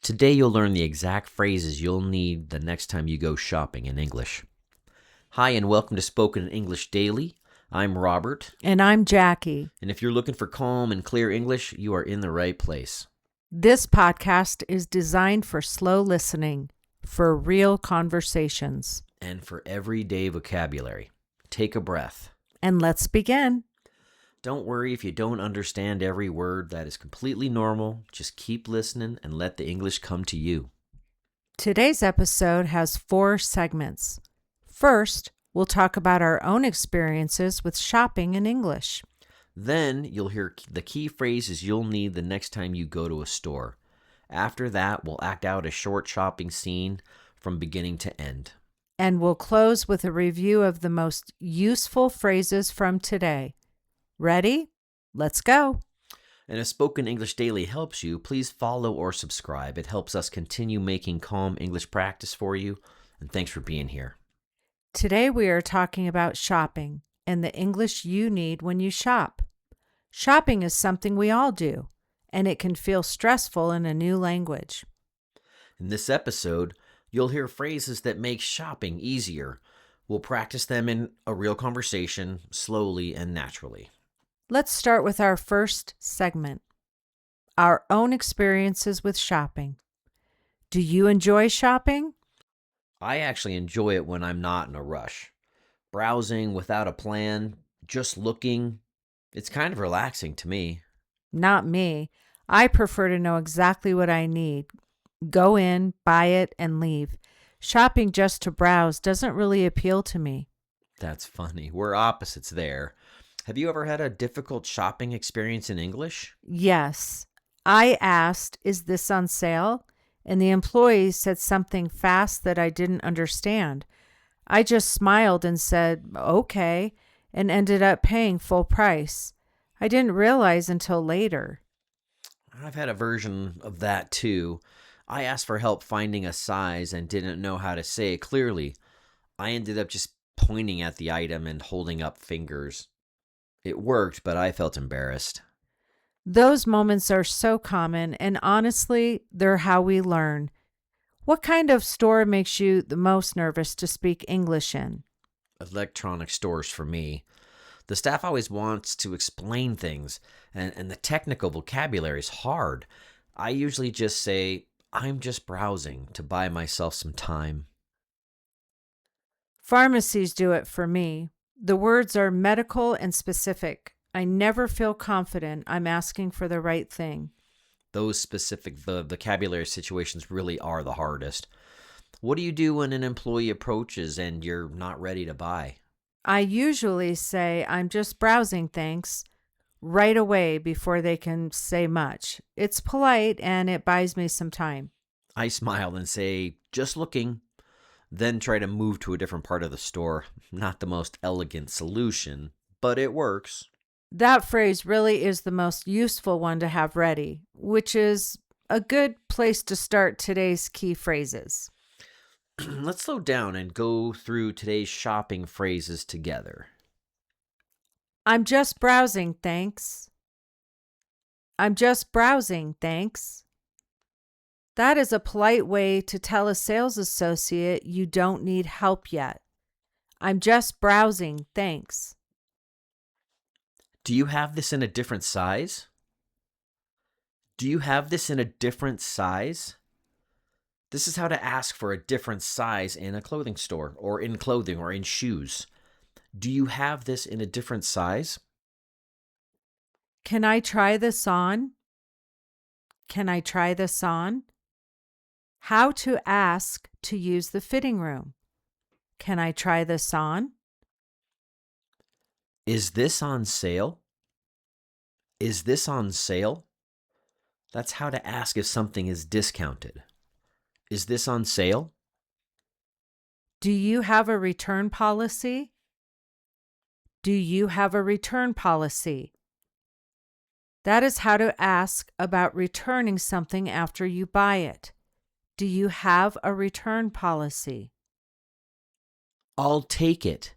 Today you'll learn the exact phrases you'll need the next time you go shopping in English. Hi, and welcome to Spoken in English Daily. I'm Robert, And I'm Jackie. and if you're looking for calm and clear English, you are in the right place. This podcast is designed for slow listening, for real conversations. And for everyday vocabulary, take a breath. And let's begin. Don't worry if you don't understand every word. That is completely normal. Just keep listening and let the English come to you. Today's episode has 4 segments. First, we'll talk about our own experiences with shopping in English. Then you'll hear the key phrases you'll need the next time you go to a store. After that, we'll act out a short shopping scene from beginning to end. And we'll close with a review of the most useful phrases from today. Ready? Let's go. And if Spoken English Daily helps you, please follow or subscribe. It helps us continue making calm English practice for you. And thanks for being here. Today we are talking about shopping and the English you need when you shop. Shopping is something we all do, and it can feel stressful in a new language. In this episode, you'll hear phrases that make shopping easier. We'll practice them in a real conversation, slowly and naturally. Let's start with our first segment, our own experiences with shopping. Do you enjoy shopping? I actually enjoy it when I'm not in a rush. Browsing without a plan, just looking, it's kind of relaxing to me. Not me. I prefer to know exactly what I need. Go in, buy it, and leave. Shopping just to browse doesn't really appeal to me. That's funny. We're opposites there. Have you ever had a difficult shopping experience in English? Yes. I asked, "Is this on sale?" And the employee said something fast that I didn't understand. I just smiled and said, "Okay," and ended up paying full price. I didn't realize until later. I've had a version of that too. I asked for help finding a size and didn't know how to say it clearly. I ended up just pointing at the item and holding up fingers. It worked, but I felt embarrassed. Those moments are so common, and honestly, they're how we learn. What kind of store makes you the most nervous to speak English in? Electronic stores for me. The staff always wants to explain things, and the technical vocabulary is hard. I usually just say, I'm just browsing to buy myself some time. Pharmacies do it for me. The words are medical and specific. I never feel confident I'm asking for the right thing. Those specific vocabulary situations really are the hardest. What do you do when an employee approaches and you're not ready to buy? I usually say, "I'm just browsing, thanks," right away before they can say much. It's polite and it buys me some time. I smile and say, just looking, then try to move to a different part of the store. Not the most elegant solution, but it works. That phrase really is the most useful one to have ready, which is a good place to start today's key phrases. Let's slow down and go through today's shopping phrases together. I'm just browsing, thanks. I'm just browsing, thanks. That is a polite way to tell a sales associate you don't need help yet. I'm just browsing, thanks. Do you have this in a different size? Do you have this in a different size? This is how to ask for a different size in a clothing store, or in clothing, or in shoes. Do you have this in a different size? Can I try this on? Can I try this on? How to ask to use the fitting room. Can I try this on? Is this on sale? Is this on sale? That's how to ask if something is discounted. Is this on sale? Do you have a return policy? Do you have a return policy? That is how to ask about returning something after you buy it. Do you have a return policy? I'll take it.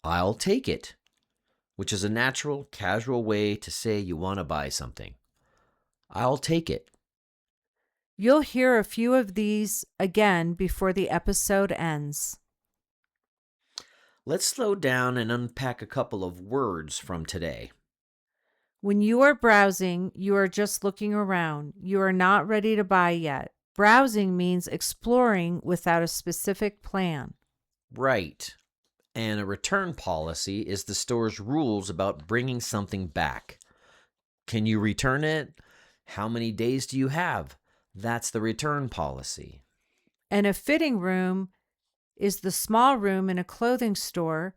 I'll take it, which is a natural, casual way to say you want to buy something. I'll take it. You'll hear a few of these again before the episode ends. Let's slow down and unpack a couple of words from today. When you are browsing, you are just looking around. You are not ready to buy yet. Browsing means exploring without a specific plan. Right. And a return policy is the store's rules about bringing something back. Can you return it? How many days do you have? That's the return policy. And a fitting room is the small room in a clothing store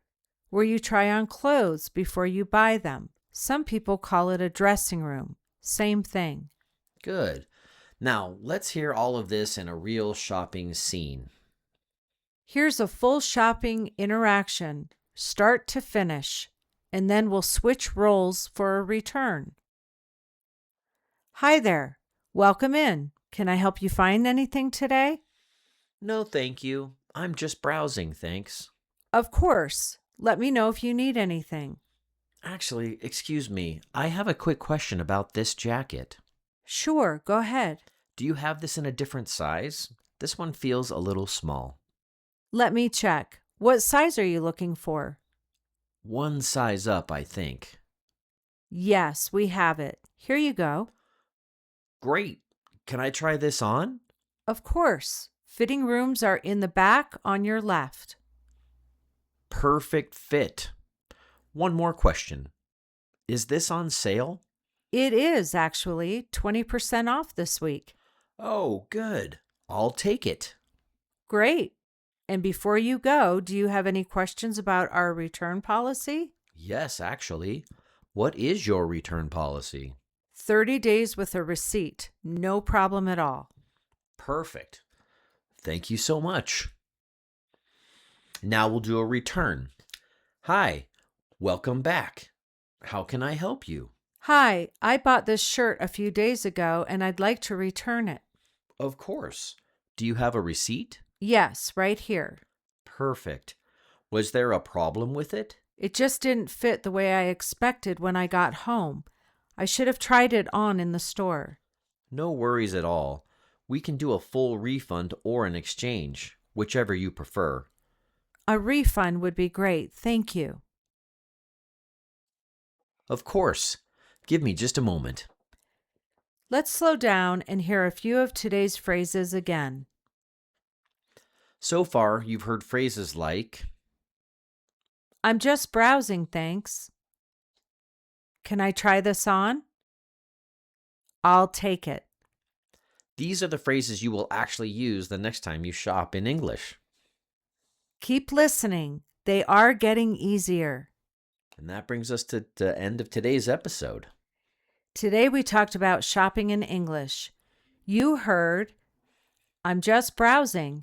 where you try on clothes before you buy them. Some people call it a dressing room. Same thing. Good. Now, let's hear all of this in a real shopping scene. Here's a full shopping interaction, start to finish, and then we'll switch roles for a return. Hi there. Welcome in. Can I help you find anything today? No, thank you. I'm just browsing, thanks. Of course. Let me know if you need anything. Actually, excuse me, I have a quick question about this jacket. Sure, go ahead. Do you have this in a different size? This one feels a little small. Let me check. What size are you looking for? One size up, I think. Yes, we have it. Here you go. Great. Can I try this on? Of course. Fitting rooms are in the back on your left. Perfect fit. One more question. Is this on sale? It is actually 20% off this week. Oh, good. I'll take it. Great. And before you go, do you have any questions about our return policy? Yes, actually. What is your return policy? 30 days with a receipt. No problem at all. Perfect. Thank you so much. Now we'll do a return. Hi, welcome back. How can I help you? Hi, I bought this shirt a few days ago and I'd like to return it. Of course. Do you have a receipt? Yes, right here. Perfect. Was there a problem with it? It just didn't fit the way I expected when I got home. I should have tried it on in the store. No worries at all. We can do a full refund or an exchange, whichever you prefer. A refund would be great. Thank you. Of course. Give me just a moment. Let's slow down and hear a few of today's phrases again. So far, you've heard phrases like, I'm just browsing, thanks. Can I try this on? I'll take it. these are the phrases you will actually use the next time you shop in English. Keep listening. They are getting easier. And that brings us to the end of today's episode. Today we talked about shopping in English. You heard, I'm just browsing.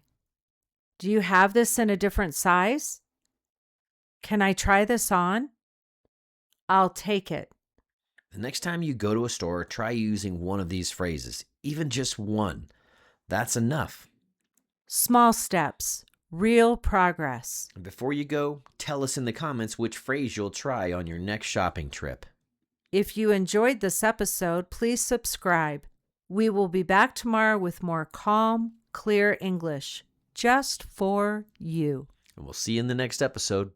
Do you have this in a different size? Can I try this on? I'll take it. The next time you go to a store, try using one of these phrases, even just one. That's enough. Small steps, real progress. And before you go, tell us in the comments which phrase you'll try on your next shopping trip. If you enjoyed this episode, please subscribe. We will be back tomorrow with more calm, clear English, just for you. And we'll see you in the next episode.